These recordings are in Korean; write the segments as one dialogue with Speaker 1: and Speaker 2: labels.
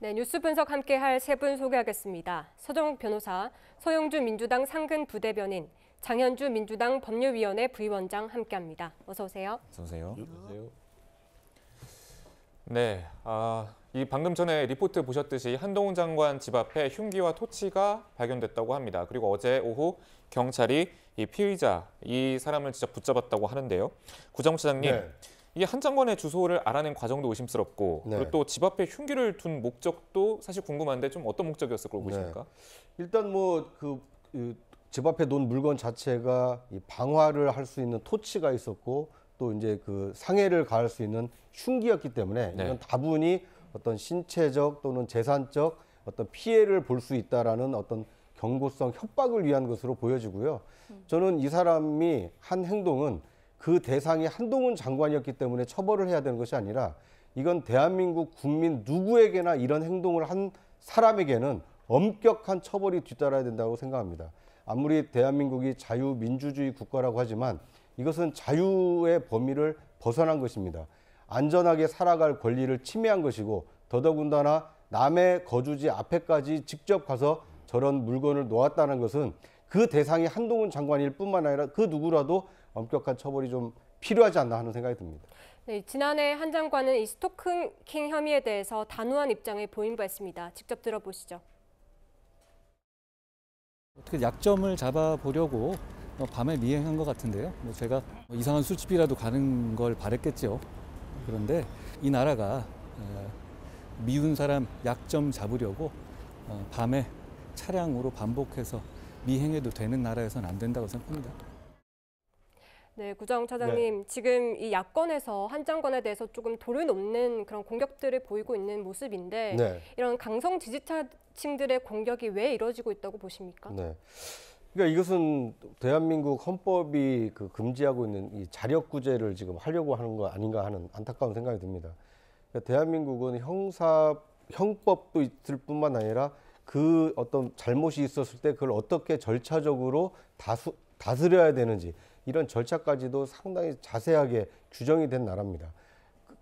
Speaker 1: 네, 뉴스 분석 함께할 세 분 소개하겠습니다. 서정욱 변호사, 서영주 민주당 상근 부대변인, 장현주 민주당 법률위원회 부위원장 함께합니다. 어서 오세요.
Speaker 2: 어서 오세요. 안녕하세요. 네, 이 방금 전에 리포트 보셨듯이 한동훈 장관 집 앞에 흉기와 토치가 발견됐다고 합니다. 그리고 어제 오후 경찰이 이 피의자, 이 사람을 직접 붙잡았다고 하는데요. 구정차장님,
Speaker 3: 네.
Speaker 2: 이게 한 장관의 주소를 알아낸 과정도 의심스럽고
Speaker 3: 네.
Speaker 2: 그리고 또 집 앞에 흉기를 둔 목적도 사실 궁금한데 좀 어떤 목적이었을 거로 보십니까?
Speaker 3: 일단 뭐 집 앞에 놓은 물건 자체가 이 방화를 할 수 있는 토치가 있었고 또 이제 그 상해를 가할 수 있는 흉기였기 때문에
Speaker 2: 네.
Speaker 3: 이건 다분히 어떤 신체적 또는 재산적 어떤 피해를 볼 수 있다라는 어떤 경고성 협박을 위한 것으로 보여지고요. 저는 이 사람이 한 행동은 그 대상이 한동훈 장관이었기 때문에 처벌을 해야 되는 것이 아니라 이건 대한민국 국민 누구에게나 이런 행동을 한 사람에게는 엄격한 처벌이 뒤따라야 된다고 생각합니다. 아무리 대한민국이 자유민주주의 국가라고 하지만 이것은 자유의 범위를 벗어난 것입니다. 안전하게 살아갈 권리를 침해한 것이고 더더군다나 남의 거주지 앞에까지 직접 가서 저런 물건을 놓았다는 것은 그 대상이 한동훈 장관일 뿐만 아니라 그 누구라도 엄격한 처벌이 좀 필요하지 않나 하는 생각이 듭니다.
Speaker 1: 네, 지난해 한 장관은 이 스토킹 혐의에 대해서 단호한 입장을 보인 바 있습니다. 직접 들어보시죠.
Speaker 4: 어떻게 약점을 잡아보려고 밤에 미행한 것 같은데요. 제가 이상한 술집이라도 가는 걸 바랬겠죠. 그런데 이 나라가 미운 사람 약점 잡으려고 밤에 차량으로 반복해서 미행해도 되는 나라에서는 안 된다고 생각합니다.
Speaker 1: 네, 구정 차장님, 지금 이 야권에서 한 장관에 대해서 조금 도를 넘는 그런 공격들을 보이고 있는 모습인데 이런 강성 지지자층들의 공격이 왜 이루어지고 있다고 보십니까?
Speaker 3: 네. 그러니까 이것은 대한민국 헌법이 금지하고 있는 이 자력구제를 지금 하려고 하는 거 아닌가 하는 안타까운 생각이 듭니다. 그러니까 대한민국은 형법도 있을 뿐만 아니라 그 어떤 잘못이 있었을 때 그걸 어떻게 절차적으로 다스려야 되는지 이런 절차까지도 상당히 자세하게 규정이 된 나라입니다.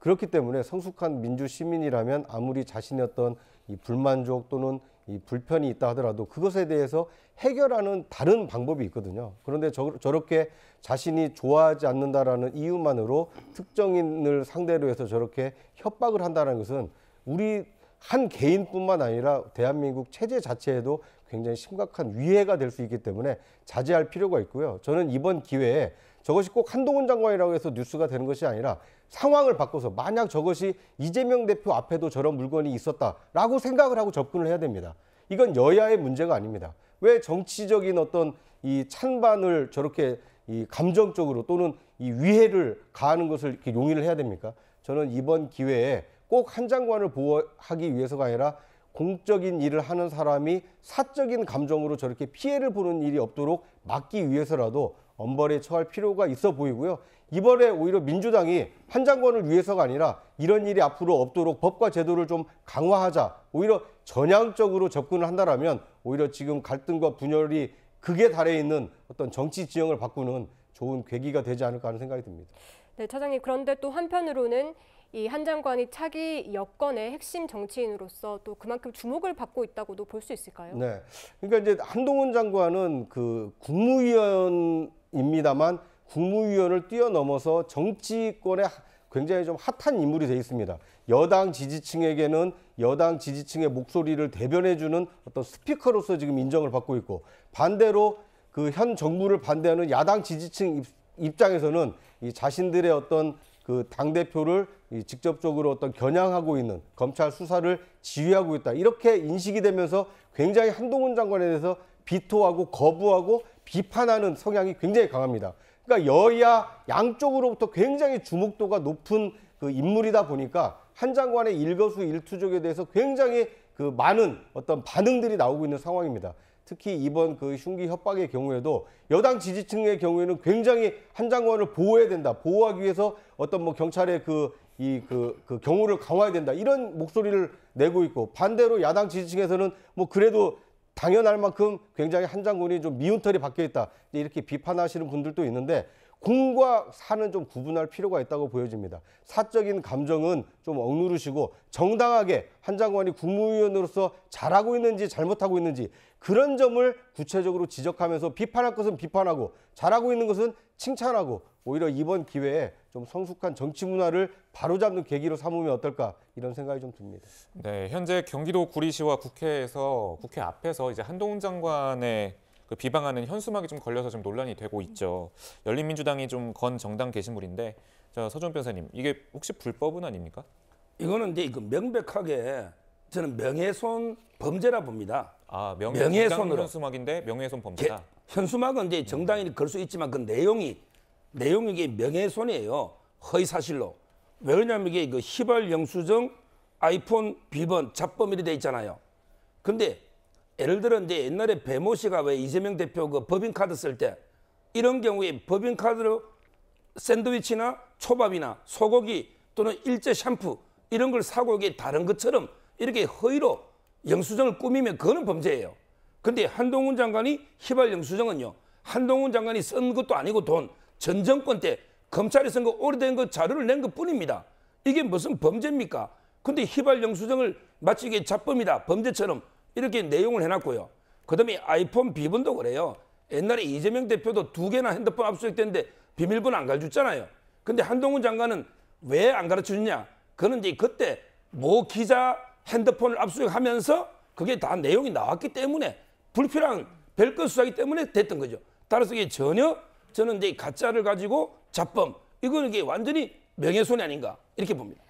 Speaker 3: 그렇기 때문에 성숙한 민주 시민이라면 아무리 자신의 어떤 이 불만족 또는 이 불편이 있다 하더라도 그것에 대해서 해결하는 다른 방법이 있거든요. 그런데 저렇게 자신이 좋아하지 않는다라는 이유만으로 특정인을 상대로 해서 저렇게 협박을 한다는 것은 우리 한 개인뿐만 아니라 대한민국 체제 자체에도 굉장히 심각한 위해가 될 수 있기 때문에 자제할 필요가 있고요. 저는 이번 기회에 저것이 꼭 한동훈 장관이라고 해서 뉴스가 되는 것이 아니라 상황을 바꿔서 만약 저것이 이재명 대표 앞에도 저런 물건이 있었다라고 생각을 하고 접근을 해야 됩니다. 이건 여야의 문제가 아닙니다. 왜 정치적인 어떤 이 찬반을 저렇게 이 감정적으로 또는 이 위해를 가하는 것을 이렇게 용인을 해야 됩니까? 저는 이번 기회에 꼭 한 장관을 보호하기 위해서가 아니라 공적인 일을 하는 사람이 사적인 감정으로 저렇게 피해를 보는 일이 없도록 막기 위해서라도 엄벌에 처할 필요가 있어 보이고요. 이번에 오히려 민주당이 한 장관을 위해서가 아니라 이런 일이 앞으로 없도록 법과 제도를 좀 강화하자, 오히려 전향적으로 접근을 한다면 오히려 지금 갈등과 분열이 극에 달해 있는 어떤 정치 지형을 바꾸는 좋은 계기가 되지 않을까 하는 생각이 듭니다.
Speaker 1: 네, 차장님, 그런데 또 한편으로는 이 한 장관이 차기 여권의 핵심 정치인으로서 또 그만큼 주목을 받고 있다고도 볼 수 있을까요?
Speaker 3: 네. 그러니까 이제 한동훈 장관은 그 국무위원입니다만 국무위원을 뛰어넘어서 정치권에 굉장히 좀 핫한 인물이 되어 있습니다. 여당 지지층에게는 여당 지지층의 목소리를 대변해주는 어떤 스피커로서 지금 인정을 받고 있고 반대로 그 현 정부를 반대하는 야당 지지층 입장에서는 이 자신들의 어떤 그 당대표를 직접적으로 어떤 겨냥하고 있는 검찰 수사를 지휘하고 있다. 이렇게 인식이 되면서 굉장히 한동훈 장관에 대해서 비토하고 거부하고 비판하는 성향이 굉장히 강합니다. 그러니까 여야 양쪽으로부터 굉장히 주목도가 높은 그 인물이다 보니까 한 장관의 일거수일투족에 대해서 굉장히 그 많은 어떤 반응들이 나오고 있는 상황입니다. 특히 이번 그 흉기 협박의 경우에도 여당 지지층의 경우에는 굉장히 한 장관을 보호해야 된다. 보호하기 위해서 어떤 뭐 경찰의 그 경호를 강화해야 된다. 이런 목소리를 내고 있고 반대로 야당 지지층에서는 뭐 그래도 당연할 만큼 굉장히 한 장관이 좀 미운털이 박혀 있다. 이렇게 비판하시는 분들도 있는데 공과 사는 좀 구분할 필요가 있다고 보여집니다. 사적인 감정은 좀 억누르시고 정당하게 한 장관이 국무위원으로서 잘하고 있는지 잘못하고 있는지 그런 점을 구체적으로 지적하면서 비판할 것은 비판하고 잘하고 있는 것은 칭찬하고 오히려 이번 기회에 좀 성숙한 정치 문화를 바로잡는 계기로 삼으면 어떨까 이런 생각이 좀 듭니다.
Speaker 2: 네, 현재 경기도 구리시와 국회 앞에서 이제 한동훈 장관의 그 비방하는 현수막이 좀 걸려서 좀 논란이 되고 있죠. 열린민주당이 좀 건 정당 게시물인데, 자, 서준 변호사님, 이게 혹시 불법은 아닙니까?
Speaker 5: 이거는 이제 명백하게 저는 명예훼손 범죄라 봅니다.
Speaker 2: 아, 명예훼손으로 현수막인데 명예훼손 범죄다.
Speaker 5: 현수막은 이제 정당인이 걸 수 있지만 그 내용이 이게 명예훼손이에요. 허위 사실로. 왜 그러냐면 이게 그 휘발 영수증, 아이폰 비번, 잡범 이렇게 돼 있잖아요. 근데 예를 들어 이제 옛날에 배모 씨가 왜 이재명 대표 그 법인카드 쓸 때 이런 경우에 법인카드로 샌드위치나 초밥이나 소고기 또는 일제 샴푸 이런 걸 사고 이게 다른 것처럼 이렇게 허위로 영수증을 꾸미면 그거는 범죄예요. 근데 한동훈 장관이 휘발 영수증은요. 한동훈 장관이 쓴 것도 아니고 돈 전 정권 때 검찰이 쓴 거 오래된 거 자료를 낸 것 뿐입니다. 이게 무슨 범죄입니까? 근데 휘발 영수증을 마치 이게 잡범이다 범죄처럼 이렇게 내용을 해놨고요. 그다음에 아이폰 비번도 그래요. 옛날에 이재명 대표도 2개나 핸드폰 압수수색됐는데 비밀번호 안 가르쳤잖아요. 근데 한동훈 장관은 왜 안 가르쳐주냐? 그는 이제 그때 모 기자 핸드폰을 압수수색하면서 그게 다 내용이 나왔기 때문에 불필요한 별것 수사기 때문에 됐던 거죠. 따라서 이게 전혀 저는 이제 가짜를 가지고 잡범 이거는 이게 완전히 명예훼손이 아닌가 이렇게 봅니다.